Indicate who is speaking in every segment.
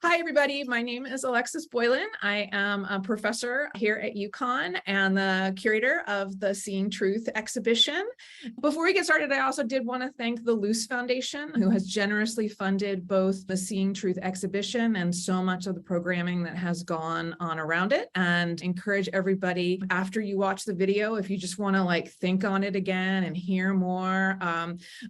Speaker 1: Hi, everybody. My name is Alexis Boylan. I am a professor here at UConn and the curator of the Seeing Truth exhibition. Before we get started, I also did want to thank the Luce Foundation, who has generously funded both the Seeing Truth exhibition and so much of the programming that has gone on around it, and encourage everybody, after you watch the video, if you just want to think on it again and hear more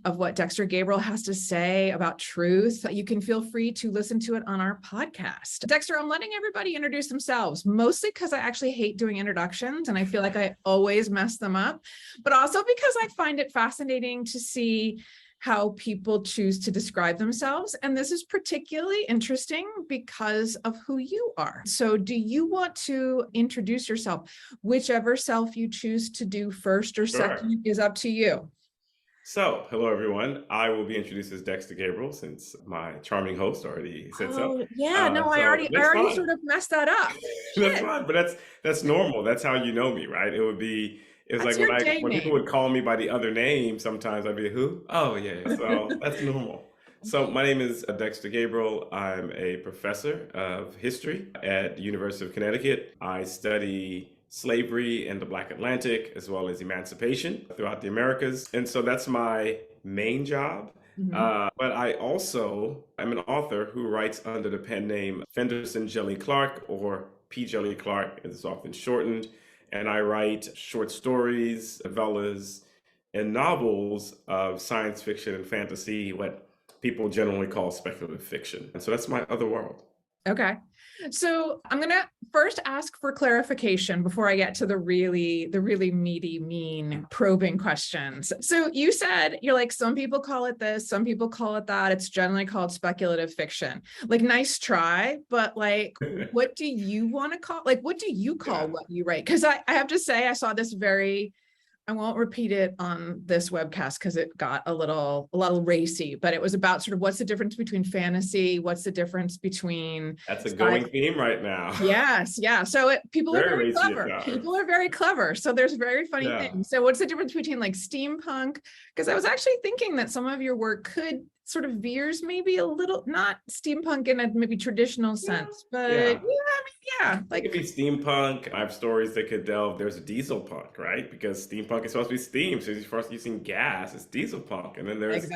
Speaker 1: of what Dexter Gabriel has to say about truth, you can feel free to listen to it on our podcast. Dexter, I'm letting everybody introduce themselves, mostly because I actually hate doing introductions and I feel like I always mess them up, but also because I find it fascinating to see how people choose to describe themselves. And this is particularly interesting because of who you are. So do you want to introduce yourself? Whichever self you choose to do first or second is up to you.
Speaker 2: So, hello everyone. I will be introduced as Dexter Gabriel since my charming host already said so.
Speaker 1: Yeah, no, I already sort of messed that up.
Speaker 2: That's fine, but that's normal. That's how you know me, right? It's like when people would call me by the other name, sometimes I'd be who? Oh yeah, so that's normal. So my name is Dexter Gabriel. I'm a professor of history at the University of Connecticut. I study slavery in the Black Atlantic, as well as emancipation throughout the Americas. And so that's my main job. But I also am an author who writes under the pen name Fenderson Jelly Clark, or P. Jelly Clark, as it's often shortened. And I write short stories, novellas, and novels of science fiction and fantasy, what people generally call speculative fiction. And so that's my other world.
Speaker 1: Okay. So I'm going to first ask for clarification before I get to the really meaty, mean, probing questions. So you said you're like, some people call it this, some people call it that. It's generally called speculative fiction. Nice try, but what do you want to call, what do you call what you write? Because I have to say, I saw this I won't repeat it on this webcast because it got a little racy, but it was about sort of what's the difference between fantasy, what's the difference between...
Speaker 2: That's a going theme right now.
Speaker 1: Yes, yeah. So people are very clever. People are very clever. So there's very funny things. So what's the difference between steampunk? Because I was actually thinking that some of your work could sort of veers maybe a little, not steampunk in a maybe traditional sense, but it
Speaker 2: could be steampunk. I have stories that could delve. There's a diesel punk, right? Because steampunk is supposed to be steam, so you're first using gas. It's diesel punk, and then there's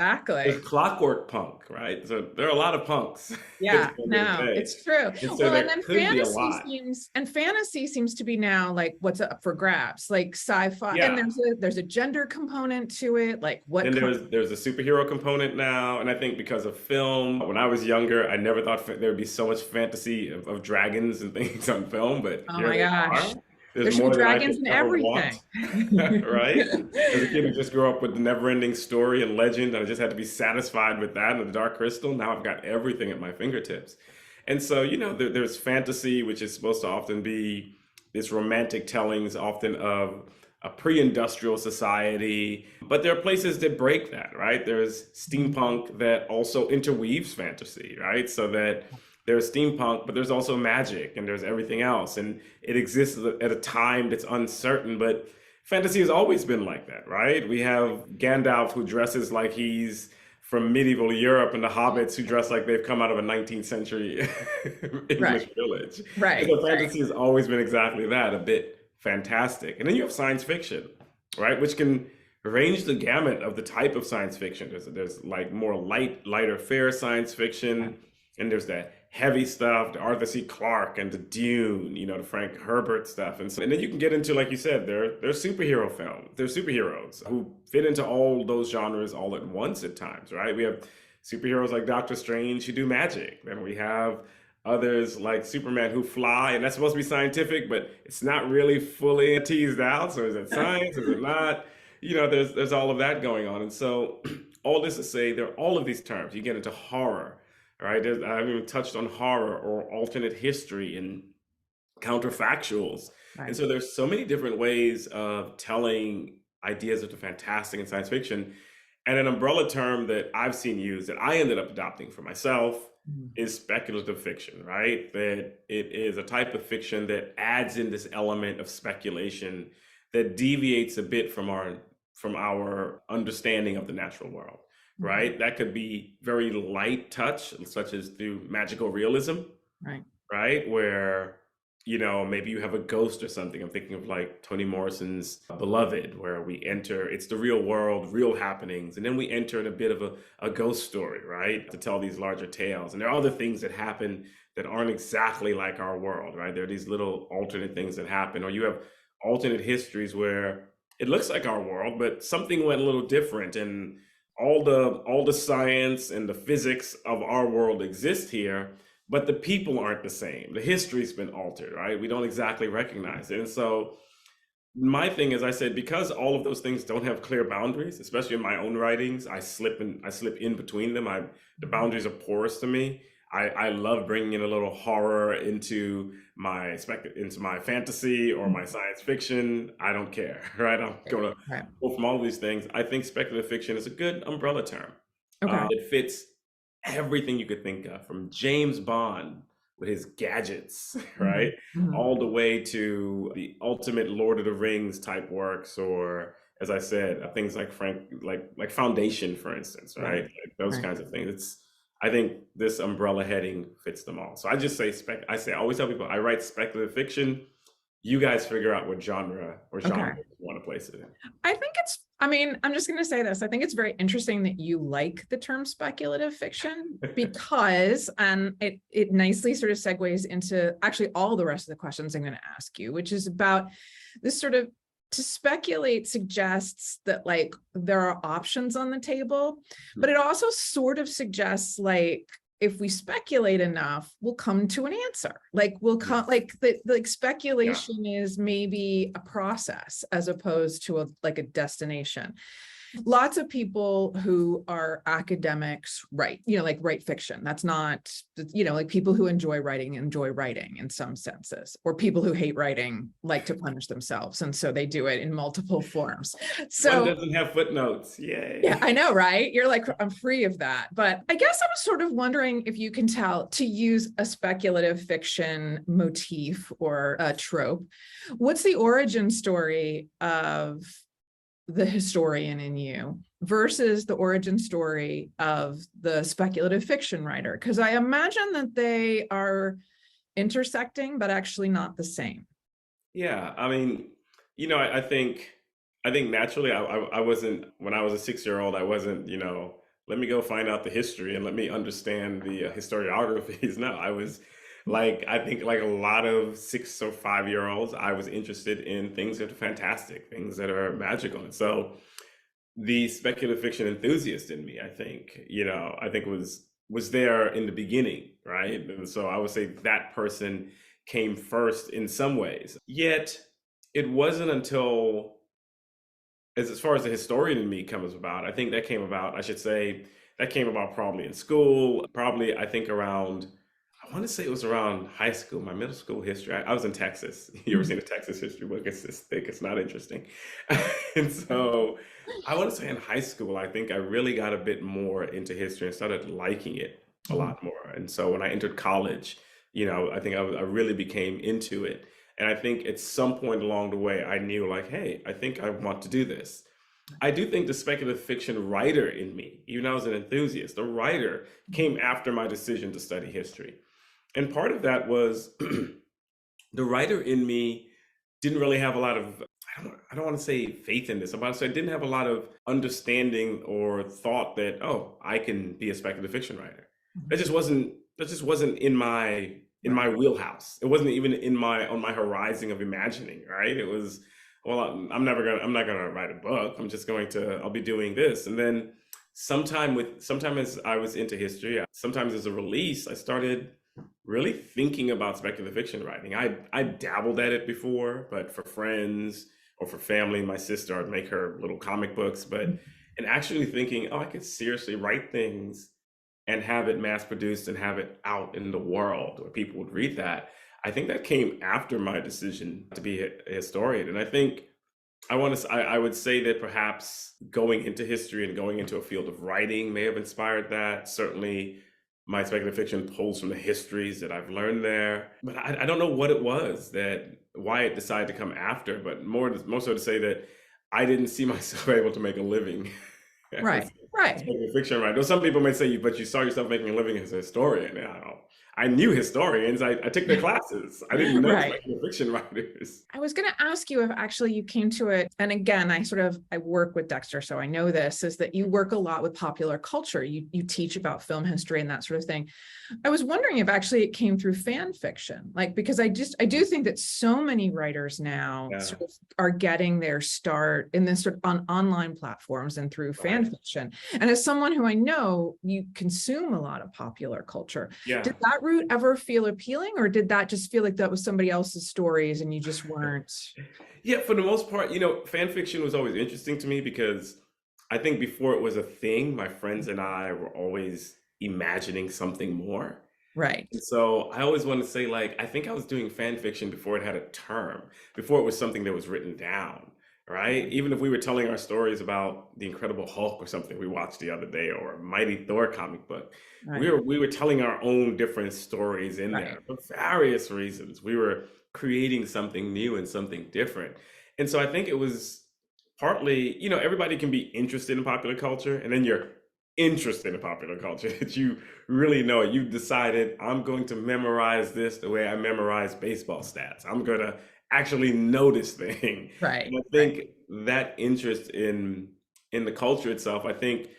Speaker 2: clockwork punk, right? So there are a lot of punks.
Speaker 1: Yeah, no, it's true. And then fantasy seems to be now what's up for grabs, sci-fi, and there's a gender component to it.
Speaker 2: There's a superhero component now. And I think because of film, when I was younger, I never thought there would be so much fantasy of dragons and things on film. But
Speaker 1: oh my gosh, there's more dragons in everything.
Speaker 2: Right? As a kid who just grew up with the never-ending story and legend, and I just had to be satisfied with that and the Dark Crystal. Now I've got everything at my fingertips. And so, there's fantasy, which is supposed to often be this romantic tellings, often of a pre-industrial society, but there are places that break that, right? There's steampunk that also interweaves fantasy, right? So that there's steampunk, but there's also magic and there's everything else. And it exists at a time that's uncertain, but fantasy has always been like that, right? We have Gandalf who dresses like he's from medieval Europe, and the hobbits who dress like they've come out of a 19th century English village.
Speaker 1: Right.
Speaker 2: So fantasy has always been exactly that, a bit fantastic. And then you have science fiction, right? Which can range the gamut of the type of science fiction. There's more lighter fare science fiction, and there's that heavy stuff, the Arthur C. Clarke and the Dune, the Frank Herbert stuff. And then you can get into, like you said, there's superhero films. There's superheroes who fit into all those genres all at once at times, right? We have superheroes like Doctor Strange who do magic. Then we have others like Superman who fly, and that's supposed to be scientific, but it's not really fully teased out. So is it science? Is it not? There's all of that going on. And so all this to say, there are all of these terms. You get into horror, right? I haven't even touched on horror or alternate history and counterfactuals. Right. And so there's so many different ways of telling ideas of the fantastic and science fiction. And an umbrella term that I've seen used that I ended up adopting for myself is speculative fiction, right? That it is a type of fiction that adds in this element of speculation that deviates a bit from our understanding of the natural world. right? That could be very light touch, such as through magical realism,
Speaker 1: Right.
Speaker 2: right? Where, maybe you have a ghost or something. I'm thinking of like Toni Morrison's Beloved, where we enter, it's the real world, real happenings, and then we enter in a bit of a ghost story, right? To tell these larger tales. And there are other things that happen that aren't exactly like our world, right? There are these little alternate things that happen, or you have alternate histories where it looks like our world, but something went a little different, and all the science and the physics of our world exist here, but the people aren't the same. The history's been altered, right? We don't exactly recognize it. And so my thing is, I said, because all of those things don't have clear boundaries, especially in my own writings, I slip in between them. The boundaries are porous to me. I love bringing in a little horror into my fantasy or my science fiction. I don't care, right? I'm going to
Speaker 1: Right.
Speaker 2: go from all of these things. I think speculative fiction is a good umbrella term.
Speaker 1: Okay.
Speaker 2: It fits everything you could think of, from James Bond with his gadgets, right? All the way to the ultimate Lord of the Rings type works, or as I said, things like like Foundation, for instance, right? Like those kinds of things. I think this umbrella heading fits them all. So I just say I always tell people I write speculative fiction. You guys figure out what genre you want to place it in.
Speaker 1: I'm just going to say this. I think it's very interesting that you like the term speculative fiction because, and it nicely sort of segues into actually all the rest of the questions I'm going to ask you, which is about this sort of, to speculate suggests that like there are options on the table, but it also sort of suggests like, if we speculate enough, we'll come to an answer. Like the speculation is maybe a process as opposed to a destination. Lots of people who are academics write fiction. That's not, like people who enjoy writing in some senses, or people who hate writing like to punish themselves. And so they do it in multiple forms. So
Speaker 2: one doesn't have footnotes. Yay.
Speaker 1: Yeah, I know, right? You're like, I'm free of that. But I guess I was sort of wondering if you can tell, to use a speculative fiction motif or a trope, what's the origin story of the historian in you versus the origin story of the speculative fiction writer? Because I imagine that they are intersecting, but actually not the same.
Speaker 2: Yeah, I mean, I think naturally I wasn't, when I was a 6-year-old, I wasn't, let me go find out the history and let me understand the historiographies. No, I was like, I think like a lot of 6 or 5-year-olds, I was interested in things that are fantastic, things that are magical. And so the speculative fiction enthusiast in me, I think, was there in the beginning, right? And so I would say that person came first in some ways. Yet it wasn't until, as far as the historian in me comes about, I think that came about, I should say, that came about probably in school, probably I think around, I want to say it was around high school, my middle school history. I was in Texas. You ever seen a Texas history book? It's this thick, it's not interesting. And so I want to say in high school, I think I really got a bit more into history and started liking it a lot more. And so when I entered college, I think I really became into it. And I think at some point along the way, I knew like, hey, I think I want to do this. I do think the speculative fiction writer in me, even though I was an enthusiast, the writer came after my decision to study history. And part of that was the writer in me didn't really have a lot of, I don't want to say faith in this, but I didn't have a lot of understanding or thought that, oh, I can be a speculative fiction writer. That just wasn't in my wheelhouse. It wasn't even on my horizon of imagining, right? It was, well, I'm not gonna write a book. I'll be doing this. And then sometime as I was into history, sometimes as a release, I started really thinking about speculative fiction writing. I dabbled at it before, but for friends or for family, my sister, I'd make her little comic books, and actually thinking, oh, I could seriously write things and have it mass produced and have it out in the world where people would read that. I think that came after my decision to be a historian. And I think I would say that perhaps going into history and going into a field of writing may have inspired that. Certainly my speculative fiction pulls from the histories that I've learned there. But I don't know what it was why it decided to come after, but more so to say that I didn't see myself able to make a living.
Speaker 1: Right. Right.
Speaker 2: speculative fiction writer. Though some people may say, but you saw yourself making a living as a historian. I knew historians. I took their classes. I didn't know
Speaker 1: Right.
Speaker 2: speculative fiction writers.
Speaker 1: I was going to ask you if actually you came to it. And again, I work with Dexter, so I know this is that you work a lot with popular culture. You teach about film history and that sort of thing. I was wondering if actually it came through fan fiction, like, because I do think that so many writers now
Speaker 2: Yeah,
Speaker 1: sort of are getting their start in this sort of on online platforms and through fan
Speaker 2: right.
Speaker 1: fiction. And as someone who I know, you consume a lot of popular culture.
Speaker 2: Yeah.
Speaker 1: Did that route ever feel appealing, or did that just feel like that was somebody else's stories and you just weren't?
Speaker 2: Yeah, for the most part, fan fiction was always interesting to me because I think before it was a thing, my friends and I were always imagining something more.
Speaker 1: Right.
Speaker 2: And so I always want to say, like, I think I was doing fan fiction before it had a term, before it was something that was written down, right? Even if we were telling our stories about the Incredible Hulk or something we watched the other day, or a Mighty Thor comic book,
Speaker 1: Right.
Speaker 2: we were telling our own different stories in
Speaker 1: Right.
Speaker 2: there for various reasons. We were creating something new and something different. And so I think it was partly, everybody can be interested in popular culture, and then you're interested in popular culture that you really know it. You've decided, I'm going to memorize this the way I memorize baseball stats. I'm going to actually know this thing.
Speaker 1: Right.
Speaker 2: And I
Speaker 1: Right.
Speaker 2: think that interest in the culture itself, I think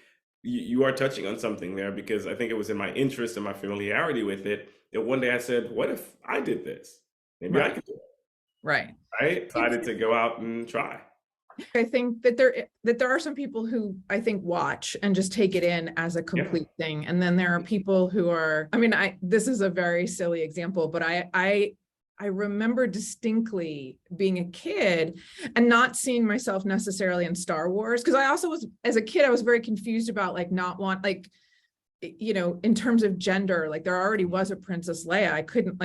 Speaker 2: you are touching on something there, because I think it was in my interest and my familiarity with it that one day I said, what if I did this? Maybe I
Speaker 1: Right.
Speaker 2: could do it.
Speaker 1: Right.
Speaker 2: Right? Decided to go out and try.
Speaker 1: I think that there are some people who I think watch and just take it in as a
Speaker 2: Yeah.
Speaker 1: complete thing. And then there are people who are, I mean, this is a very silly example, but I remember distinctly being a kid and not seeing myself necessarily in Star Wars. Because I also was, as a kid, I was very confused about like not want, like, in terms of gender, like there already was a Princess Leia. I couldn't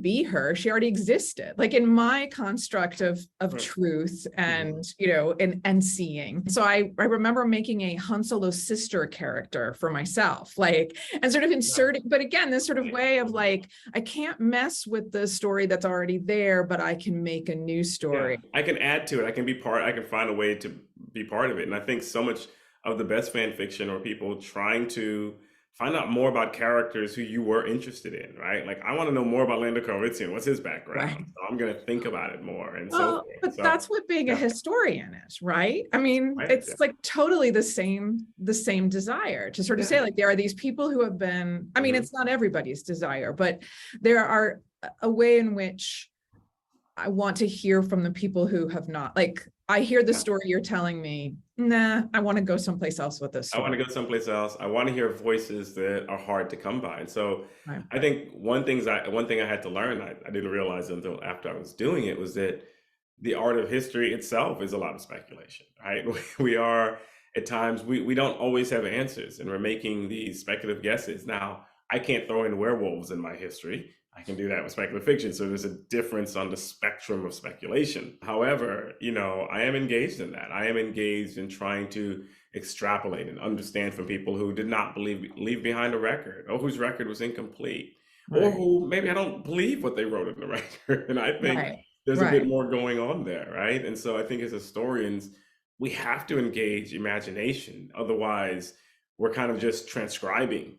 Speaker 1: be her. She already existed, like in my construct of
Speaker 2: Right.
Speaker 1: truth
Speaker 2: Mhm.
Speaker 1: and and seeing. So I remember making a Han Solo's sister character for myself, like, and sort of
Speaker 2: Yeah.
Speaker 1: inserting, but again, this sort of
Speaker 2: Right.
Speaker 1: way of like, I can't mess with the story that's already there, but I can make a new
Speaker 2: Yeah,
Speaker 1: story.
Speaker 2: I can add to it. I can find a way to be part of it. And I think so much of the best fan fiction are people trying to find out more about characters who you were interested in, right? Like, I want to know more about Lando Calrissian. What's his background?
Speaker 1: Right.
Speaker 2: So I'm going to think about it more and so
Speaker 1: Well,
Speaker 2: forth.
Speaker 1: but
Speaker 2: So,
Speaker 1: that's what being a
Speaker 2: yeah,
Speaker 1: historian is, right? I mean,
Speaker 2: right. Yeah.
Speaker 1: it's like totally the same desire to sort of
Speaker 2: Yeah.
Speaker 1: say, like, there are these people who have been, I mean,
Speaker 2: Mhm.
Speaker 1: it's not everybody's desire, but there are a way in which I want to hear from the people who have not, like, I hear the
Speaker 2: Yeah.
Speaker 1: story you're telling me, nah, I want to go someplace else with this
Speaker 2: I want to
Speaker 1: story.
Speaker 2: go someplace else. I want to hear voices that are hard to come by. And so
Speaker 1: Right.
Speaker 2: I think one thing I had to learn, I didn't realize until after I was doing it, was that the art of history itself is a lot of speculation, right? We are at times, we don't always have answers, and we're making these speculative guesses. Now, I can't throw in werewolves in my history. I can do that with speculative fiction. So there's a difference on the spectrum of speculation. However, I am engaged in that. I am engaged in trying to extrapolate and understand from people who did not leave behind a record, or whose record was incomplete, or
Speaker 1: Right.
Speaker 2: who maybe I don't believe what they wrote in the record. And I think
Speaker 1: Right.
Speaker 2: there's a bit
Speaker 1: Right.
Speaker 2: more going on there, right? And so I think as historians, we have to engage imagination. Otherwise, we're kind of just transcribing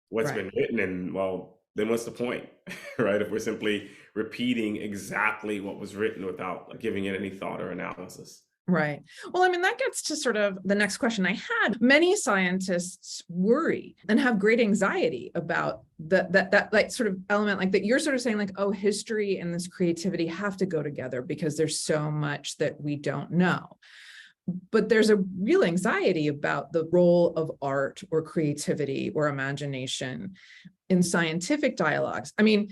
Speaker 2: what's
Speaker 1: Right.
Speaker 2: been written, and well, then what's the point? Right? If we're simply repeating exactly what was written without giving it any thought or analysis.
Speaker 1: Right. Well, I mean, that gets to sort of the next question I had. Many scientists worry and have great anxiety about that like sort of element, like that you're sort of saying, like, oh, history and this creativity have to go together because there's so much that we don't know. But there's a real anxiety about the role of art or creativity or imagination in scientific dialogues. I mean,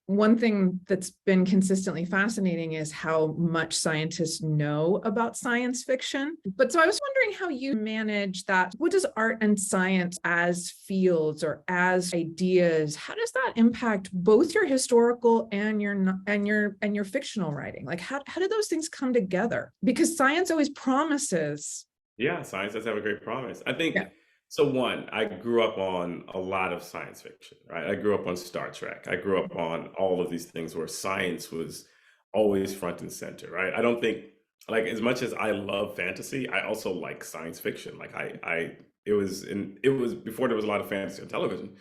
Speaker 1: one thing that's been consistently fascinating is how much scientists know about science fiction. But so I was wondering how you manage that. What does art and science as fields or as ideas, how does that impact both your historical and your fictional writing? Like how do those things come together? Because science always promises.
Speaker 2: Yeah, science does have a great promise. I
Speaker 1: Yeah.
Speaker 2: think so. One, I grew up on a lot of science fiction, right? I grew up on Star Trek. I grew up on all of these things where science was always front and center, right? I don't think like as much as I love fantasy, I also like science fiction. Like it was before there was a lot of fantasy on television.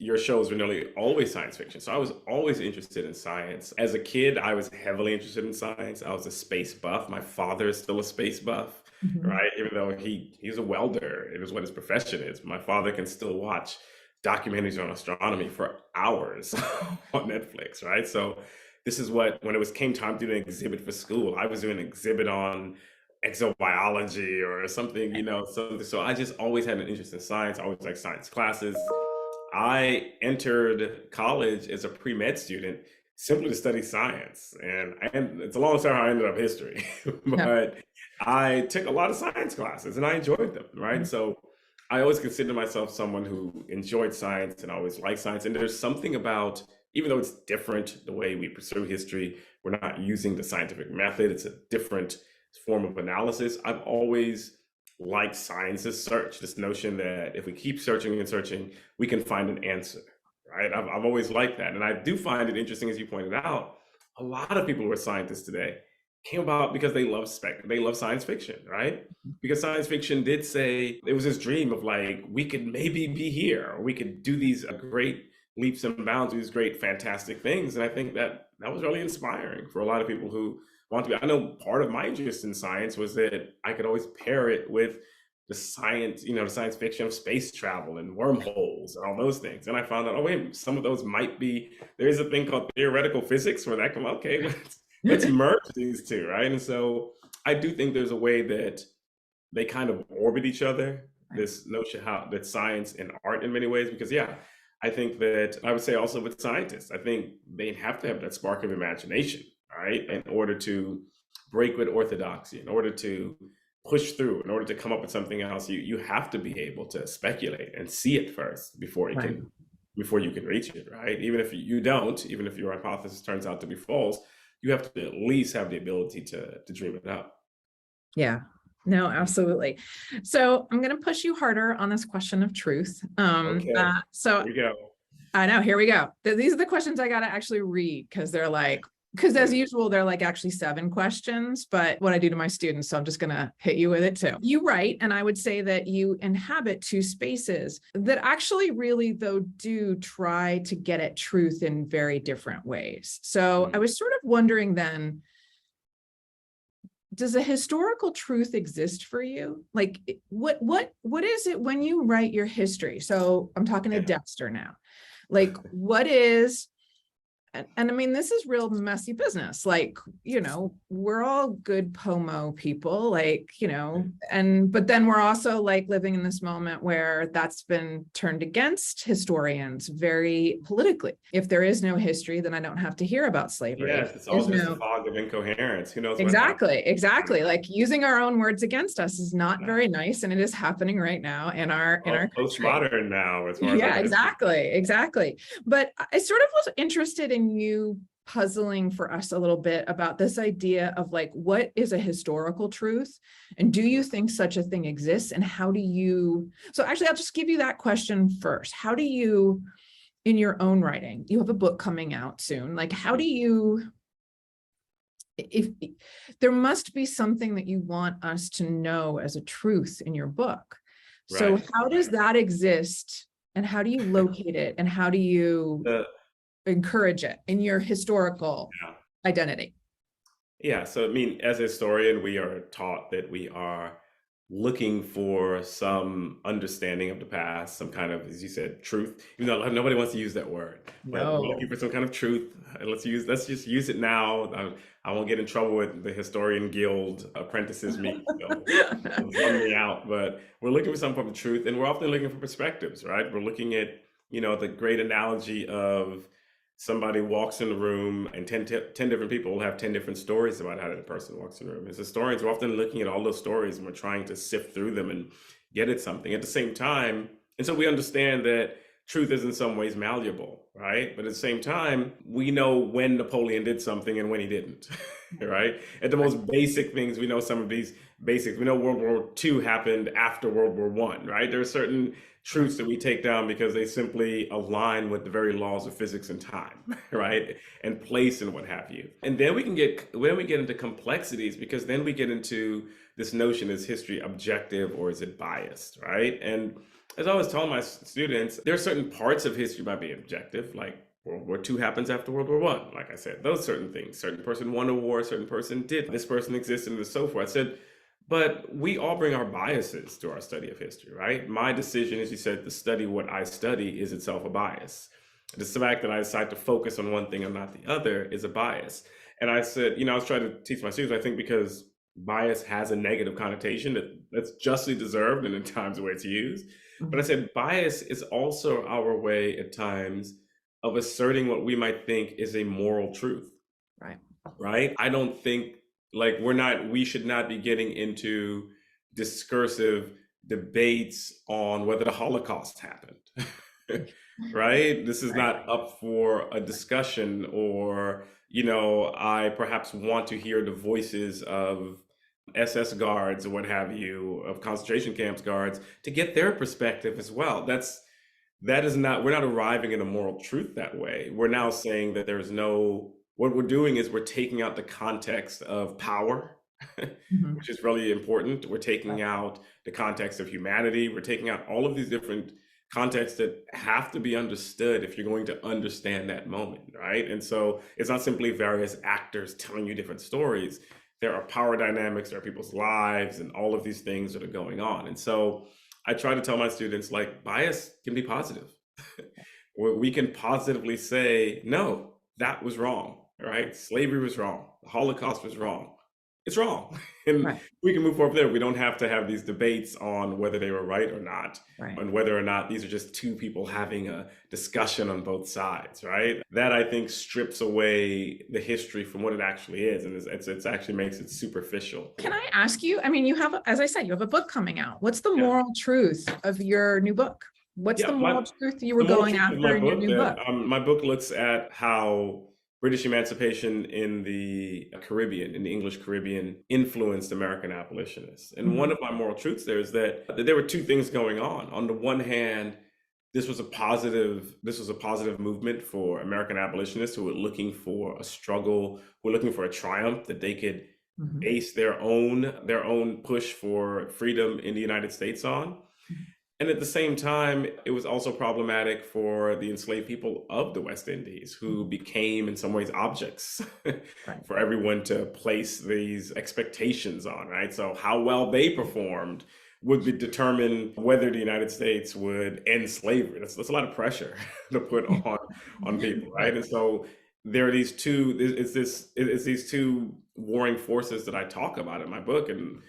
Speaker 2: Your shows were nearly always science fiction. So I was always interested in science. As a kid, I was heavily interested in science. I was a space buff. My father is still a space buff,
Speaker 1: Mhm.
Speaker 2: right? Even though he's a welder, it is what his profession is. My father can still watch documentaries on astronomy for hours on Netflix, right? So this is what when it was came time to do an exhibit for school, I was doing an exhibit on exobiology or something, so I just always had an interest in science. I always like science classes. I entered college as a pre-med student simply to study science. And it's a long story how I ended up history,
Speaker 1: Yeah.
Speaker 2: but I took a lot of science classes and I enjoyed them, right? So I always consider myself someone who enjoyed science and always liked science. And there's something about, even though it's different the way we pursue history, we're not using the scientific method, it's a different form of analysis. I've always liked science's search, this notion that if we keep searching and searching, we can find an answer, right? I've always liked that. And I do find it interesting, as you pointed out, a lot of people who are scientists today came about because they love science fiction, right? Because science fiction did say it was this dream of like we could maybe be here, or we could do these great leaps and bounds, these great fantastic things. And I think that that was really inspiring for a lot of people who want to be. I know part of my interest in science was that I could always pair it with the science, the science fiction of space travel and wormholes and all those things. And I found out, oh wait, some of those might be. There is a thing called theoretical physics where that come. Okay, let's merge these two, right? And so I do think there's a way that they kind of orbit each other. This notion how that science and art in many ways, because yeah, I think that I would say also with scientists, I think they have to have that spark of imagination, right, in order to break with orthodoxy, in order to push through, in order to come up with something else. You have to be able to speculate and see it first
Speaker 1: Right.
Speaker 2: before you can reach it, right? Even if you don't, even if your hypothesis turns out to be false, you have to at least have the ability to dream it up.
Speaker 1: Yeah. No, absolutely. So I'm going to push you harder on this question of truth.
Speaker 2: Okay,
Speaker 1: So
Speaker 2: here we go.
Speaker 1: I know, here we go. These are the questions I got to actually read because they're like, because as usual, they're like actually 7 questions, but what I do to my students, so I'm just going to hit you with it too. You write, and I would say that you inhabit 2 spaces that actually really, though, do try to get at truth in very different ways. So I was sort of wondering then, does a historical truth exist for you? Like what is it when you write your history? So I'm talking to Dexter now. Like what is, and I mean, this is real messy business. Like, we're all good POMO people, like, but then we're also like living in this moment where that's been turned against historians very politically. If there is no history, then I don't have to hear about slavery.
Speaker 2: Yes,
Speaker 1: If
Speaker 2: it's
Speaker 1: there's
Speaker 2: all just a
Speaker 1: no
Speaker 2: fog of incoherence. Who knows what happened?
Speaker 1: Exactly. Like using our own words against us is not very nice, and it is happening right now in our
Speaker 2: Well,
Speaker 1: country.
Speaker 2: postmodern now, as far as I
Speaker 1: Yeah,
Speaker 2: can see.
Speaker 1: exactly. But I sort of was interested in you puzzling for us a little bit about this idea of like, what is a historical truth? And do you think such a thing exists? And how do you, so actually, I'll just give you that question first. How do you, in your own writing, you have a book coming out soon, like, how do you, if there must be something that you want us to know as a truth in your book. So
Speaker 2: Right.
Speaker 1: how does that exist? And how do you locate it? And how do you
Speaker 2: The,
Speaker 1: encourage it in your historical
Speaker 2: yeah.
Speaker 1: identity?
Speaker 2: Yeah. So, I mean, as a historian, we are taught that we are looking for some understanding of the past, some kind of, as you said, truth. Even though nobody wants to use that word, but we're looking
Speaker 1: No.
Speaker 2: for some kind of truth. And let's just use it now. I won't get in trouble with the historian guild apprentices meet. They'll run me out. But we're looking for some form of truth, and we're often looking for perspectives, right? We're looking at, the great analogy of somebody walks in the room and 10 different people will have 10 different stories about how that person walks in the room. As historians, we're often looking at all those stories and we're trying to sift through them and get at something at the same time. And so we understand that truth is in some ways malleable, right? But at the same time, we know when Napoleon did something and when he didn't, right? At the most basic things, we know some of these basics. We know World War II happened after World War I, right? There are certain truths that we take down because they simply align with the very laws of physics and time, right? And place and what have you. And then when we get into complexities, because then we get into this notion, is history objective or is it biased, right? And as I always tell my students, there are certain parts of history might be objective, like World War II happens after World War I. Like I said, those certain things. Certain person won a war, certain person did. This person existed, and so forth. I said, but we all bring our biases to our study of history, right? My decision, as you said, to study what I study is itself a bias. The fact that I decide to focus on one thing and not the other is a bias. And I said, I was trying to teach my students, I think because bias has a negative connotation that's justly deserved and in times the way it's used. But I said, bias is also our way at times of asserting what we might think is a moral truth. Right? I don't think we should not be getting into discursive debates on whether the Holocaust happened. Right? This is not up for a discussion, or, I perhaps want to hear the voices of SS guards or what have you, of concentration camps guards, to get their perspective as well. We're not arriving at a moral truth that way. We're now saying that what we're doing is we're taking out the context of power, which is really important. We're taking out the context of humanity. We're taking out all of these different contexts that have to be understood if you're going to understand that moment, right? And so it's not simply various actors telling you different stories. There are power dynamics, there are people's lives, and all of these things that are going on. And so I try to tell my students, bias can be positive. We can positively say, no, that was wrong, right? Slavery was wrong. The Holocaust was wrong. It's wrong. And we can move forward there. We don't have to have these debates on whether they were right or not, and whether or not these are just two people having a discussion on both sides, right? That, I think, strips away the history from what it actually is. And it actually makes it superficial.
Speaker 1: Can I ask you, you have, as I said, you have a book coming out. What's the moral truth of your new book? What's the moral truth you were going after in your new book?
Speaker 2: My book looks at how British emancipation in the Caribbean, in the English Caribbean, influenced American abolitionists. And one of my moral truths there is that there were two things going on. On the one hand, this was a positive movement for American abolitionists who were looking for a struggle, who were looking for a triumph that they could base their own push for freedom in the United States on. And at the same time, it was also problematic for the enslaved people of the West Indies, who became in some ways objects for everyone to place these expectations on, right? So how well they performed would determine whether the United States would end slavery. That's a lot of pressure to put on people, right? And so there are these two, it's these two warring forces that I talk about in my book. And,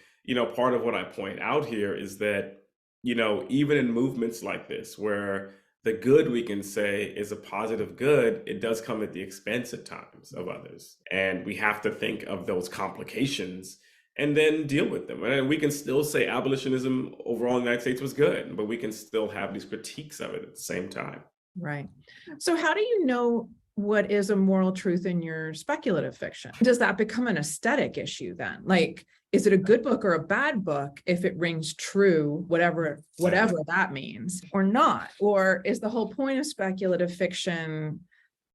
Speaker 2: part of what I point out here is that, even in movements like this, where the good we can say is a positive good, it does come at the expense at times of others. And we have to think of those complications and then deal with them. And we can still say abolitionism overall in the United States was good, but we can still have these critiques of it at the same time.
Speaker 1: Right. So how do you know what is a moral truth in your speculative fiction? Does that become an aesthetic issue then? Is it a good book or a bad book if it rings true, whatever that means, or not? Or is the whole point of speculative fiction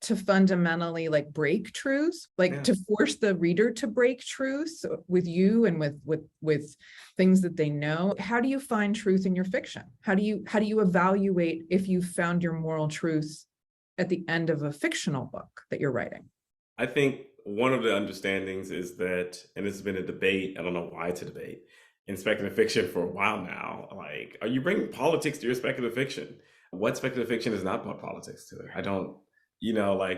Speaker 1: to fundamentally break truth, to force the reader to break truth with you and with things that they know? How do you find truth in your fiction? How do you evaluate if you found your moral truth at the end of a fictional book that you're writing?
Speaker 2: I think one of the understandings is that, and this has been a debate, I don't know why it's a debate, in speculative fiction for a while now, are you bringing politics to your speculative fiction? What speculative fiction has not brought politics to it? I don't,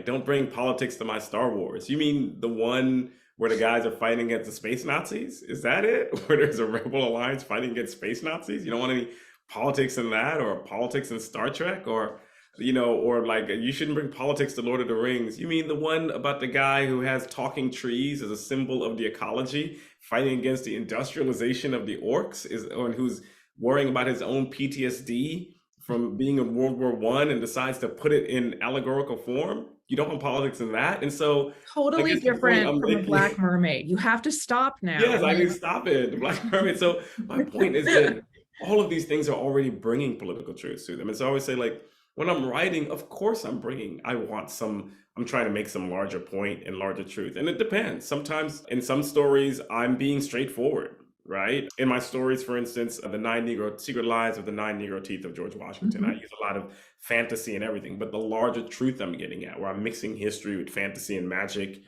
Speaker 2: don't bring politics to my Star Wars. You mean the one where the guys are fighting against the space Nazis? Is that it? Where there's a rebel alliance fighting against space Nazis? You don't want any politics in that, or politics in Star Trek, or you shouldn't bring politics to Lord of the Rings. You mean the one about the guy who has talking trees as a symbol of the ecology, fighting against the industrialization of the orcs, and who's worrying about his own PTSD from being in World War One and decides to put it in allegorical form. You don't want politics in that. And so I
Speaker 1: Totally
Speaker 2: guess the point
Speaker 1: different
Speaker 2: I'm
Speaker 1: from a Black
Speaker 2: making,
Speaker 1: Mermaid. You have to stop now.
Speaker 2: yes, I
Speaker 1: Like,
Speaker 2: need to stop it, the Black Mermaid. So my point is that all of these things are already bringing political truths to them. And so I always say, like, when I'm writing, of course I'm trying to make some larger point and larger truth. And it depends. Sometimes in some stories, I'm being straightforward, right? In my stories, for instance, Secret Lives of the Nine Negro Teeth of George Washington, I
Speaker 1: mhm,
Speaker 2: use a lot of fantasy and everything, but the larger truth I'm getting at, where I'm mixing history with fantasy and magic,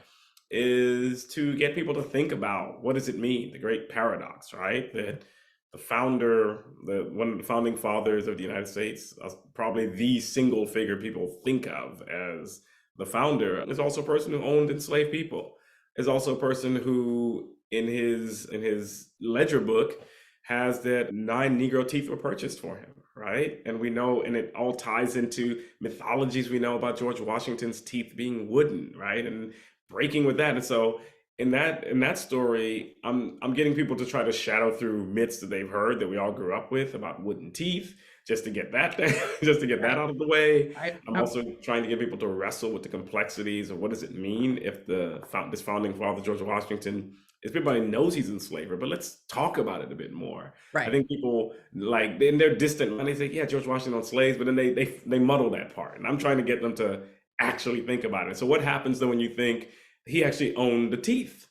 Speaker 2: is to get people to think about what does it mean, the great paradox, right? That one of the founding fathers of the United States, probably the single figure people think of as the founder, is also a person who owned enslaved people, is also a person who in his ledger book has that 9 Negro teeth were purchased for him, right? And we know, and it all ties into mythologies we know about George Washington's teeth being wooden, right? And breaking with that. And so in that story, I'm getting people to try to shadow through myths that they've heard that we all grew up with about wooden teeth, just to get that just to get that
Speaker 1: right,
Speaker 2: out of the way.
Speaker 1: right.
Speaker 2: I'm also trying to get people to wrestle with the complexities of what does it mean if this founding father George Washington, if everybody knows he's in slavery, but let's talk about it a bit more. I
Speaker 1: Right.
Speaker 2: think people, like, in their distant mind, they say, yeah, George Washington on slaves, but then they muddle that part. And I'm trying to get them to actually think about it. So what happens though when you think he actually owned the teeth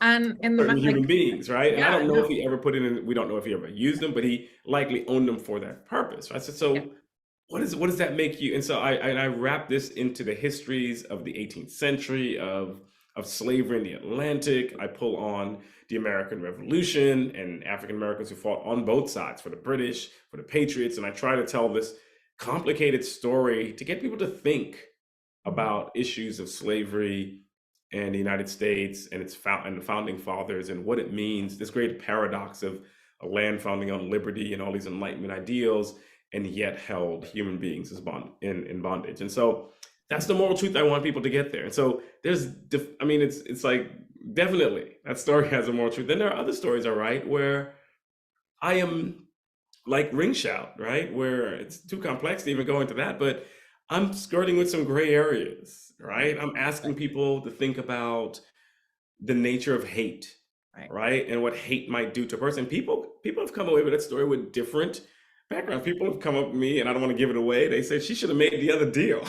Speaker 1: And in the
Speaker 2: certain
Speaker 1: like,
Speaker 2: human beings, right? And I
Speaker 1: yeah,
Speaker 2: don't know if
Speaker 1: no,
Speaker 2: he ever put it in, we don't know if he ever used them, but he likely owned them for that purpose, right?
Speaker 1: yeah.
Speaker 2: So what does that make you? And so I wrap this into the histories of the 18th century of slavery in the Atlantic. I pull on the American Revolution and African Americans who fought on both sides, for the British, for the Patriots, and I try to tell this complicated story to get people to think
Speaker 1: Mhm.
Speaker 2: about issues of slavery and the United States and and the founding fathers and what it means, this great paradox of a land founding on liberty and all these Enlightenment ideals, and yet held human beings as in bondage. And so that's the moral truth I want people to get there. And so I mean, it's like, definitely that story has a moral truth. Then there are other stories, all right, where I am like Ring Shout, right? Where it's too complex to even go into that, but I'm skirting with some gray areas, right? I'm
Speaker 1: Right,
Speaker 2: asking people to think about the nature of hate,
Speaker 1: right.
Speaker 2: right? And what hate might do to a person. People have come away with that story with different backgrounds. People have come up to me, and I don't want to give it away. They said she should have made the other deal,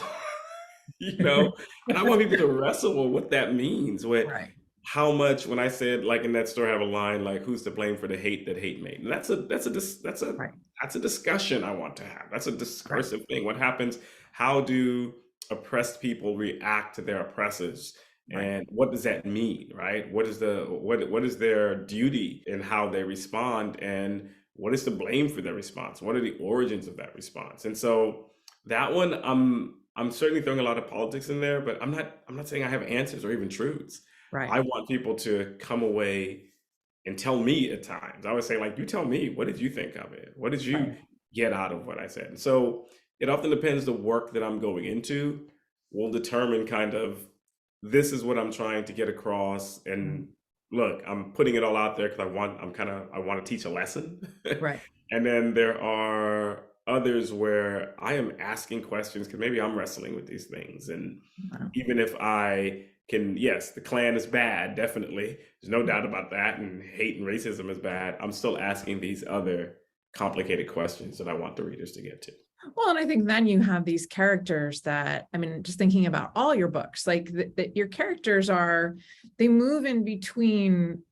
Speaker 2: you know? And I want people to wrestle with what that means, what
Speaker 1: Right,
Speaker 2: how much, when I said, like, in that story, I have a line like, "Who's to blame for the hate that hate made?" And
Speaker 1: right,
Speaker 2: that's a discussion I want to have. That's a
Speaker 1: right,
Speaker 2: discursive thing. What happens? How do oppressed people react to their oppressors?
Speaker 1: right,
Speaker 2: And what does that mean, right? What is their duty in how they respond, and what is to blame for their response? What are the origins of that response? And so that one, I'm certainly throwing a lot of politics in there, but I'm not saying I have answers or even truths.
Speaker 1: right,
Speaker 2: I want people to come away and tell me at times. I would say, like, you tell me, what did you think of it? What did you
Speaker 1: right.
Speaker 2: get out of what I said? And so it often depends, the work that I'm going into will determine kind of, this is what I'm trying to get across.
Speaker 1: Mm,
Speaker 2: And look, I'm putting it all out there because I want to teach a lesson.
Speaker 1: right.
Speaker 2: And then there are others where I am asking questions because maybe I'm wrestling with these things. And
Speaker 1: Wow.
Speaker 2: even if I can, yes, the Klan is bad, definitely. There's no doubt about that. And hate and racism is bad. I'm still asking these other complicated questions that I want the readers to get to.
Speaker 1: Well, and I think then you have these characters that, I mean, just thinking about all your books, like that your characters they move in between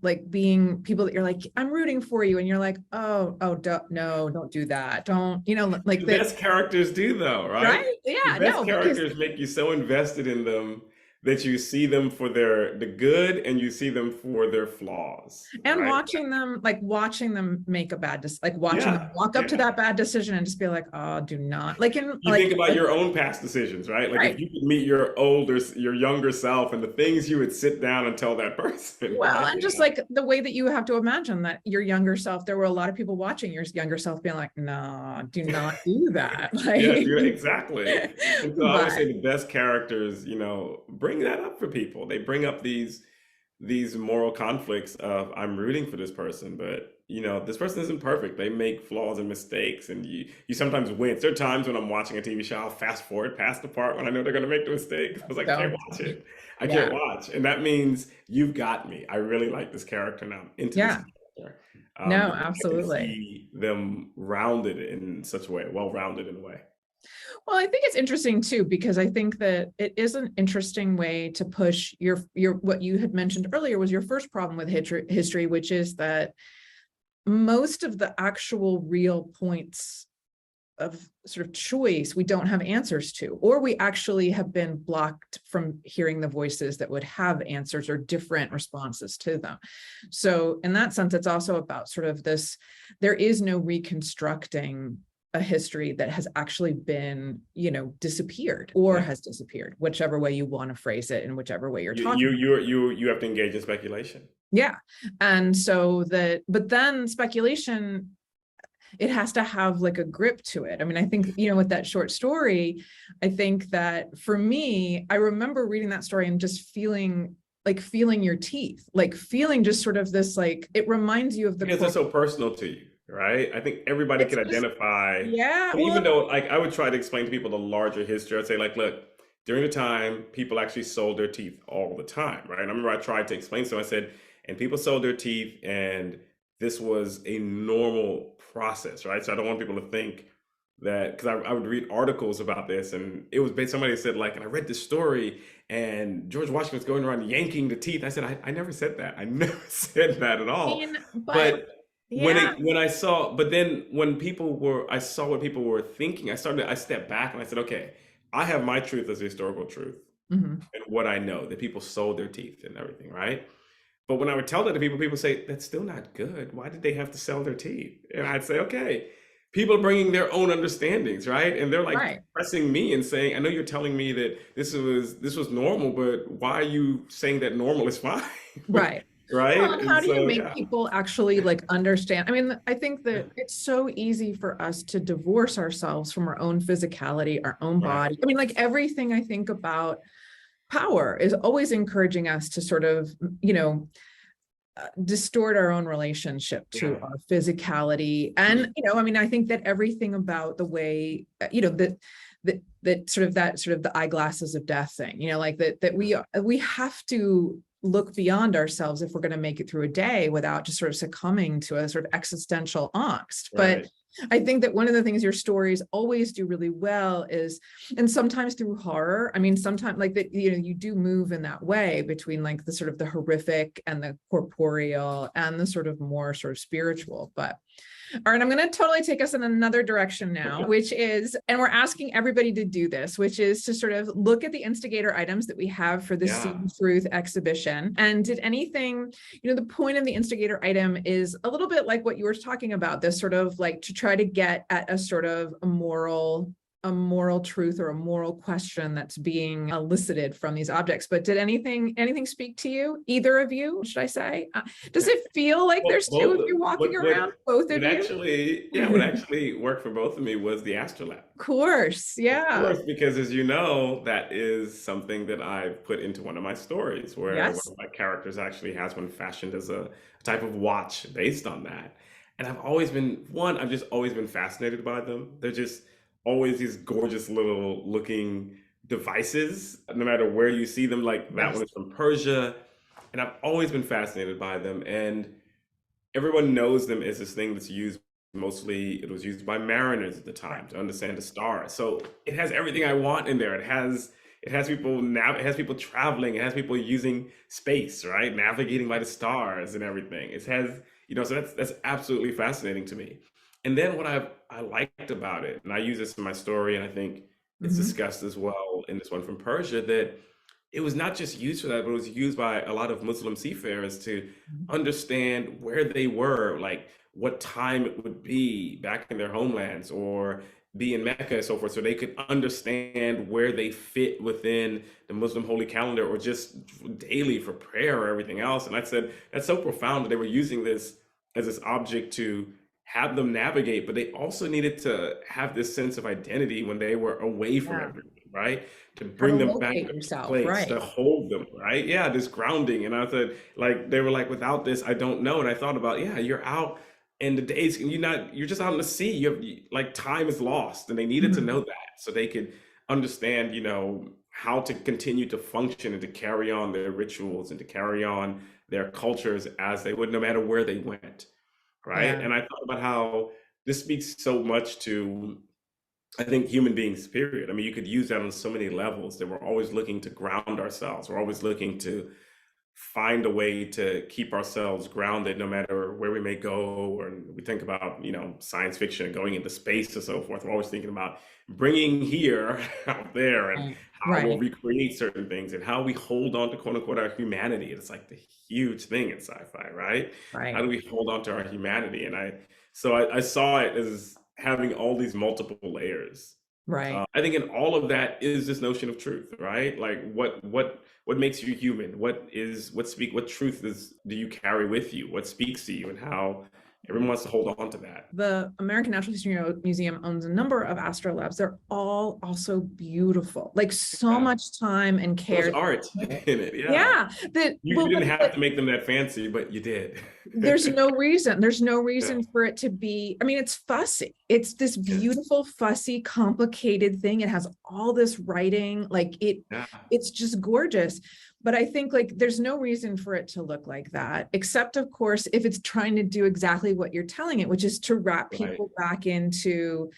Speaker 1: like being people that you're like, I'm rooting for you. And you're like, oh, no, don't do that. Don't, like
Speaker 2: The
Speaker 1: that.
Speaker 2: best characters do, though, right?
Speaker 1: Right.
Speaker 2: The
Speaker 1: Yeah,
Speaker 2: best
Speaker 1: no, because
Speaker 2: characters make you so invested in them that you see them for the good, and you see them for their flaws,
Speaker 1: and
Speaker 2: right?
Speaker 1: watching them make a like watching them
Speaker 2: Yeah,
Speaker 1: walk up to
Speaker 2: yeah.
Speaker 1: that bad decision and just be like, oh, do not like in
Speaker 2: You think about your own past decisions, right? Like, if
Speaker 1: right.
Speaker 2: you could meet your younger self, and the things you would sit down and tell that person,
Speaker 1: Well,
Speaker 2: right?
Speaker 1: and just like the way that you have to imagine that your younger self, there were a lot of people watching your younger self being like, no, do not do that.
Speaker 2: Yes,
Speaker 1: Like,
Speaker 2: yeah, exactly. And so I always
Speaker 1: but
Speaker 2: say the best characters, bring that up for people. They bring up these moral conflicts of, I'm rooting for this person, but this person isn't perfect. They make flaws and mistakes, and you sometimes wince. There are times when I'm watching a TV show, I'll fast forward past the part when I know they're going to make the mistake. I was like, I can't
Speaker 1: Don't.
Speaker 2: watch it. I
Speaker 1: Yeah.
Speaker 2: can't watch. And that means you've got me. I really like this character now. I'm into this
Speaker 1: Yeah.
Speaker 2: character.
Speaker 1: No,
Speaker 2: Because I can
Speaker 1: absolutely.
Speaker 2: see them rounded in such a way, well-rounded in a way.
Speaker 1: Well, I think it's interesting too, because I think that it is an interesting way to push your what you had mentioned earlier was your first problem with history, which is that most of the actual real points of sort of choice we don't have answers to, or we actually have been blocked from hearing the voices that would have answers or different responses to them. So in that sense, it's also about sort of this, there is no reconstructing a history that has actually been, disappeared or has disappeared, whichever way you want to phrase it and whichever way you're talking.
Speaker 2: You have to engage in speculation.
Speaker 1: Yeah. And so but then speculation, it has to have like a grip to it. I mean, I think, with that short story, I think that for me, I remember reading that story and just feeling your teeth, like feeling just sort of this, like, it reminds you of
Speaker 2: Because it's so personal to you, right? I think everybody can identify.
Speaker 1: Yeah.
Speaker 2: But even though, like, I would try to explain to people the larger history, I'd say, like, look, during the time, people actually sold their teeth all the time, right? And I remember I tried to explain, so I said, and people sold their teeth, and this was a normal process, right? So I don't want people to think that, because I would read articles about this, and it was somebody said, like, and I read this story, and George Washington was going around yanking the teeth. I said, I never said that. I never said that at all. But
Speaker 1: yeah.
Speaker 2: when I saw, but then when I saw what people were thinking, I stepped back and I said, okay, I have my truth as a historical truth, and what I know, that people sold their teeth and everything, right? But when I would tell that to people, people say, that's still not good. Why did they have to sell their teeth? And I'd say, okay, people are bringing their own understandings, right? And they're like pressing me and saying, I know you're telling me that this was normal, but why are you saying that normal is fine?
Speaker 1: Right.
Speaker 2: Right.
Speaker 1: Well, and how do you make people actually like understand? I mean, I think that it's so easy for us to divorce ourselves from our own physicality, our own body. I mean, like everything I think about power is always encouraging us to sort of, distort our own relationship to our physicality. And, I mean, I think that everything about the way, that sort of the eyeglasses of death thing, like that we have to look beyond ourselves if we're going to make it through a day without just sort of succumbing to a sort of existential angst. But I think that one of the things your stories always do really well is, and sometimes through horror, I mean, sometimes like that, you do move in that way between like the sort of the horrific and the corporeal and the sort of more sort of spiritual. But all right, I'm going to totally take us in another direction now, which is, and we're asking everybody to do this, which is to sort of look at the instigator items that we have for the Seeing Truth exhibition. And did anything, the point of the instigator item is a little bit like what you were talking about, this sort of like to try to get at a sort of a moral truth or a moral question that's being elicited from these objects. But did anything speak to you, either of you, should I say? Does it feel like there's two of you walking around, both of you?
Speaker 2: What actually worked for both of me was the astrolabe.
Speaker 1: Of course, yeah.
Speaker 2: Of course, because as you know, that is something that I've put into one of my stories, where one of my characters actually has one fashioned as a type of watch based on that. And I've just always been fascinated by them. They're just always these gorgeous little looking devices, no matter where you see them. Like that one is from Persia, and I've always been fascinated by them. And everyone knows them as this thing that's used mostly. It was used by mariners at the time to understand the stars. So it has everything I want in there. It has people traveling. It has people using space, right, navigating by the stars and everything. It has, so that's absolutely fascinating to me. And then what I liked about it, and I use this in my story, and I think it's discussed as well in this one from Persia, that it was not just used for that, but it was used by a lot of Muslim seafarers to understand where they were, like what time it would be back in their homelands or be in Mecca and so forth, so they could understand where they fit within the Muslim holy calendar, or just daily for prayer or everything else. And I said, that's so profound that they were using this as this object to have them navigate, but they also needed to have this sense of identity when they were away from everything, right? To bring them back to place, to hold them, right? Yeah, this grounding. And I said, like, they were like, without this, I don't know. And I thought about, you're out and the days, you're just out in the sea. Like time is lost, and they needed to
Speaker 1: Mhm.
Speaker 2: know that so they could understand, how to continue to function and to carry on their rituals and to carry on their cultures as they would, no matter where they went, right?
Speaker 1: Yeah.
Speaker 2: And I thought about how this speaks so much to, I think, human beings, period. I mean, you could use that on so many levels, that we're always looking to ground ourselves. We're always looking to find a way to keep ourselves grounded no matter where we may go. Or we think about, science fiction and going into space and so forth. We're always thinking about bringing here out there, and
Speaker 1: Right.
Speaker 2: how we'll
Speaker 1: Right.
Speaker 2: recreate certain things and how we hold on to, quote unquote, our humanity. It's like the huge thing in sci-fi, right? How
Speaker 1: Right.
Speaker 2: do we hold on to our humanity? And I saw it as having all these multiple layers.
Speaker 1: Right.
Speaker 2: I think in all of that is this notion of truth, right? Like what makes you human? What truth do you carry with you? What speaks to you, and how everyone wants to hold on to that.
Speaker 1: The American Natural History Museum owns a number of astrolabs. They're all also beautiful, like so
Speaker 2: Yeah.
Speaker 1: much time and
Speaker 2: So much
Speaker 1: care.
Speaker 2: art in it. Yeah.
Speaker 1: Yeah, that
Speaker 2: You didn't have to make them that fancy, but you did.
Speaker 1: there's no
Speaker 2: Yeah.
Speaker 1: reason for it to be. I mean, it's fussy. It's this
Speaker 2: Yeah.
Speaker 1: beautiful, fussy, complicated thing. It has all this writing, like
Speaker 2: Yeah.
Speaker 1: it's just gorgeous. But I think like there's no reason for it to look like that, except of course, if it's trying to do exactly what you're telling it, which is to wrap
Speaker 2: Right.
Speaker 1: people back into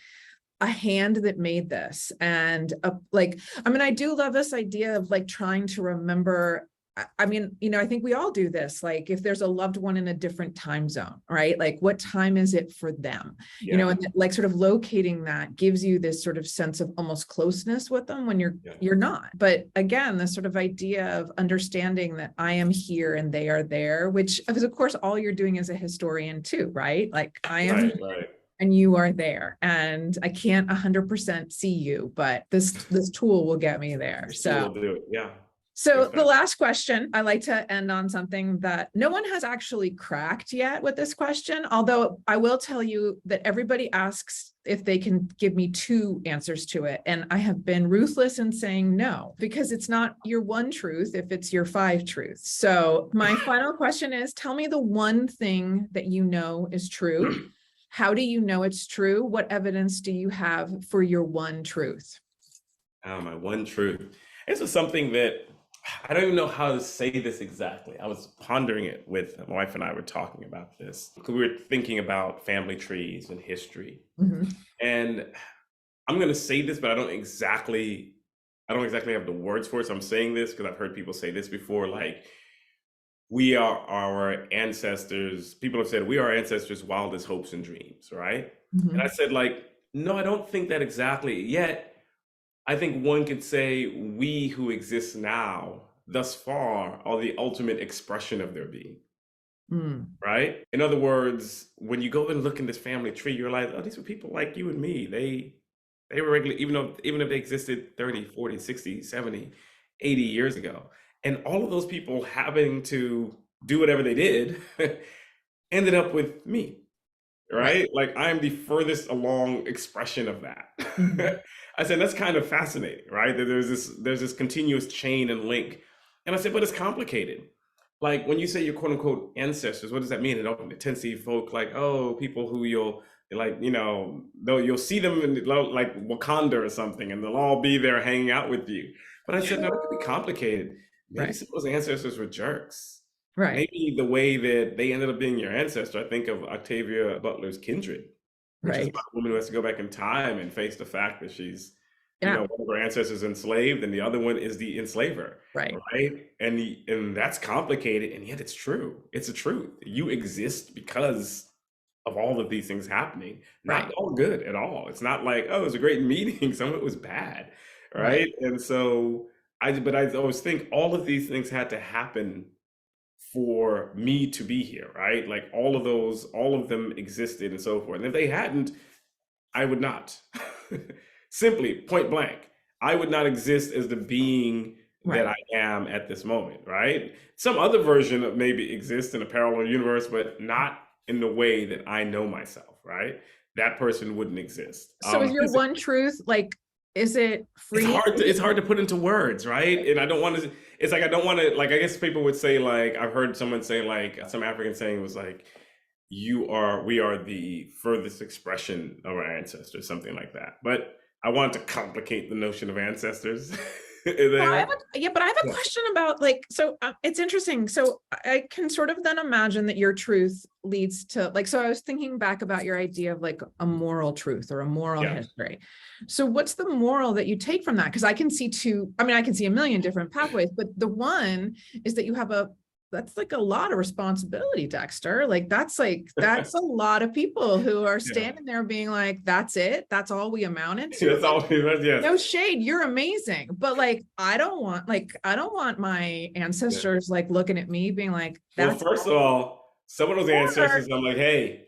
Speaker 1: a hand that made this. And I mean, I do love this idea of like trying to remember. I mean, I think we all do this. Like if there's a loved one in a different time zone, right? Like what time is it for them?
Speaker 2: Yeah.
Speaker 1: And like sort of locating that gives you this sort of sense of almost closeness with them when
Speaker 2: Yeah.
Speaker 1: you're not. But again, this sort of idea of understanding that I am here and they are there, which is of course all you're doing as a historian too, right? Like I am
Speaker 2: Right. Right.
Speaker 1: and you are there, and I can't 100% see you, but this tool will get me there.
Speaker 2: We'll do it. Yeah.
Speaker 1: So the
Speaker 2: Exactly.
Speaker 1: last question, I like to end on something that no one has actually cracked yet with this question, although I will tell you that everybody asks if they can give me two answers to it. And I have been ruthless in saying no, because it's not your one truth if it's your five truths. So my final question is, tell me the one thing that you know is true. How do you know it's true? What evidence do you have for your one truth?
Speaker 2: My one truth. This is something that I don't even know how to say this exactly. I was pondering it with my wife, and I were talking about this. We were thinking about family trees and history.
Speaker 1: Mhm.
Speaker 2: And I'm going to say this, but I don't exactly have the words for it. So I'm saying this because I've heard people say this before, like, we are our ancestors. People have said we are our ancestors' wildest hopes and dreams, right? And I
Speaker 1: Mhm.
Speaker 2: said, like, no, I don't think that exactly. Yet I think one could say we who exist now, thus far, are the ultimate expression of their being,
Speaker 1: Mm.
Speaker 2: right? In other words, when you go and look in this family tree, you're like, oh, these were people like you and me. They were regular, even if they existed 30, 40, 60, 70, 80 years ago. And all of those people having to do whatever they did ended up with me,
Speaker 1: Right.
Speaker 2: right? Like I'm the furthest along expression of
Speaker 1: Mhm.
Speaker 2: that. I said that's kind of fascinating, right? That there's this continuous chain and link. And I said, but it's complicated. Like when you say your quote unquote ancestors, what does that mean? It tends to see folk like, oh, people who you'll like, though you'll see them in like Wakanda or something, and they'll all be there hanging out with you. But I said, no, that could be complicated. Maybe
Speaker 1: Right.
Speaker 2: some of those ancestors were jerks.
Speaker 1: Right.
Speaker 2: Maybe the way that they ended up being your ancestor, I think of Octavia Butler's Kindred, which is
Speaker 1: Right.
Speaker 2: about a woman who has to go back in time and face the fact that she's,
Speaker 1: Yeah.
Speaker 2: one of her ancestors enslaved, and the other one is the enslaver,
Speaker 1: Right.
Speaker 2: right? And that's complicated, and yet it's true. It's a truth. You exist because of all of these things happening. Not
Speaker 1: Right.
Speaker 2: all good at all. It's not like, oh, it was a great meeting. Some of it was bad,
Speaker 1: Right.
Speaker 2: right? And so but I always think all of these things had to happen for me to be here, right? Like all of them existed and so forth. And if they hadn't, I would not. Simply, point blank, I would not exist as the being that
Speaker 1: Right.
Speaker 2: I am at this moment, right? Some other version of maybe exists in a parallel universe, but not in the way that I know myself, right? That person wouldn't exist.
Speaker 1: So is your one truth like, is it
Speaker 2: It's
Speaker 1: free?
Speaker 2: hard to it's hard to put into words, right? And I don't want to. It's like I don't want to. Like I guess people would say like I've heard someone say like some African saying was like we are the furthest expression of our ancestors, something like that. But I want to complicate the notion of ancestors
Speaker 1: Well,
Speaker 2: there.
Speaker 1: but I have a question about like, so it's interesting. So I can sort of then imagine that your truth leads to like, so I was thinking back about your idea of like a moral truth or a moral
Speaker 2: Yeah.
Speaker 1: history. So what's the moral that you take from that? Because I can see I can see a million different pathways, but the one is that you have that's like a lot of responsibility, Dexter. That's a lot of people who are
Speaker 2: Yeah.
Speaker 1: standing there being like, that's it. That's all we amounted to.
Speaker 2: That's all. Yes.
Speaker 1: No shade, you're amazing. But like, I don't want my ancestors like looking at me being like,
Speaker 2: Well,
Speaker 1: that's
Speaker 2: first of all, some of those
Speaker 1: or,
Speaker 2: ancestors, I'm like, hey,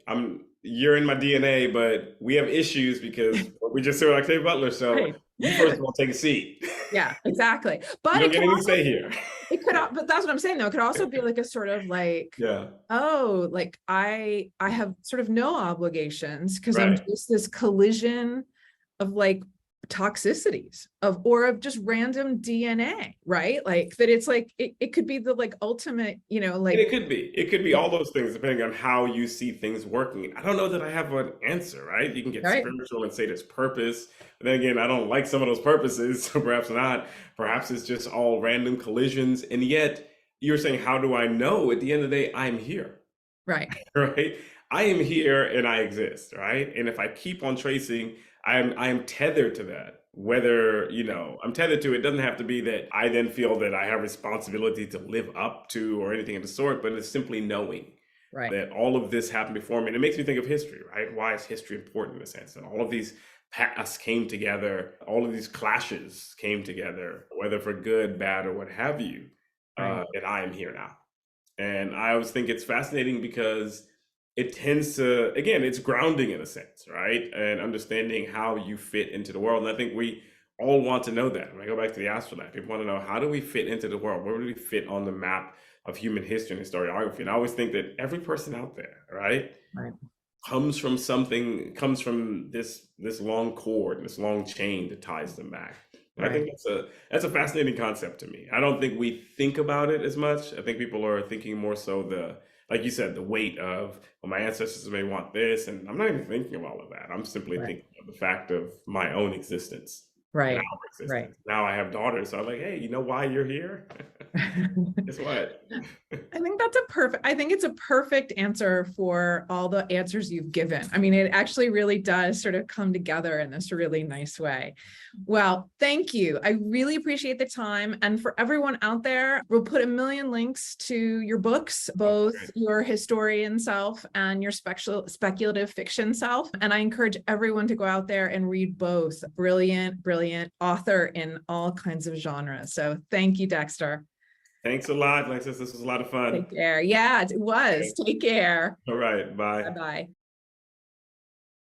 Speaker 2: you're in my DNA, but we have issues because we just saw Octavia Butler. So
Speaker 1: right.
Speaker 2: you first of all take a seat.
Speaker 1: Yeah, exactly.
Speaker 2: You
Speaker 1: But
Speaker 2: don't get any say here.
Speaker 1: but that's what I'm saying though. It could also be like a sort of like,
Speaker 2: Yeah.
Speaker 1: oh, like I have sort of no obligations because I'm
Speaker 2: Right.
Speaker 1: just this collision of like toxicities of just random DNA, right? Like that it's like it could be the like ultimate,
Speaker 2: And
Speaker 1: like
Speaker 2: it could be all those things depending on how you see things working. I don't know that I have an answer, right? You can get
Speaker 1: right,
Speaker 2: spiritual and say there's purpose. But then again, I don't like some of those purposes, so perhaps not. Perhaps it's just all random collisions. And yet you're saying, how do I know? At the end of the day, I'm here,
Speaker 1: right,
Speaker 2: right? I am here and I exist, right? And if I keep on tracing, I am tethered to that. Whether, I'm tethered to it doesn't have to be that I then feel that I have responsibility to live up to or anything of the sort, but it's simply knowing
Speaker 1: right,
Speaker 2: that all of this happened before me. And it makes me think of history, right? Why is history important in a sense? And all of these paths came together, all of these clashes came together, whether for good, bad, or what have you.
Speaker 1: right,
Speaker 2: And I am here now. And I always think it's fascinating because it tends to, again, it's grounding in a sense, right? And understanding how you fit into the world. And I think we all want to know that. When I go back to the astronaut, people want to know, how do we fit into the world? Where do we fit on the map of human history and historiography? And I always think that every person out there, right,
Speaker 1: right.
Speaker 2: comes from this long cord, this long chain that ties them back. And I
Speaker 1: Right.
Speaker 2: think that's a fascinating concept to me. I don't think we think about it as much. I think people are thinking more so like you said, the weight of, well, my ancestors may want this, and I'm not even thinking of all of that. I'm simply
Speaker 1: Right.
Speaker 2: thinking of the fact of my own existence and
Speaker 1: Right.
Speaker 2: our
Speaker 1: Right.
Speaker 2: existence. Now I have daughters, so I'm like, hey, you know why you're here? Guess what?
Speaker 1: I think it's a perfect answer for all the answers you've given. I mean, it actually really does sort of come together in this really nice way. Well, thank you. I really appreciate the time. And for everyone out there, we'll put a million links to your books, both
Speaker 2: Great.
Speaker 1: your historian self and your speculative fiction self. And I encourage everyone to go out there and read both. Brilliant, brilliant author in all kinds of genres. So thank you, Dexter.
Speaker 2: Thanks a lot, Alexis. This was a lot of fun.
Speaker 1: Take care. Yeah, it was.
Speaker 2: Okay.
Speaker 1: Take care.
Speaker 2: All right, bye.
Speaker 1: Bye-bye.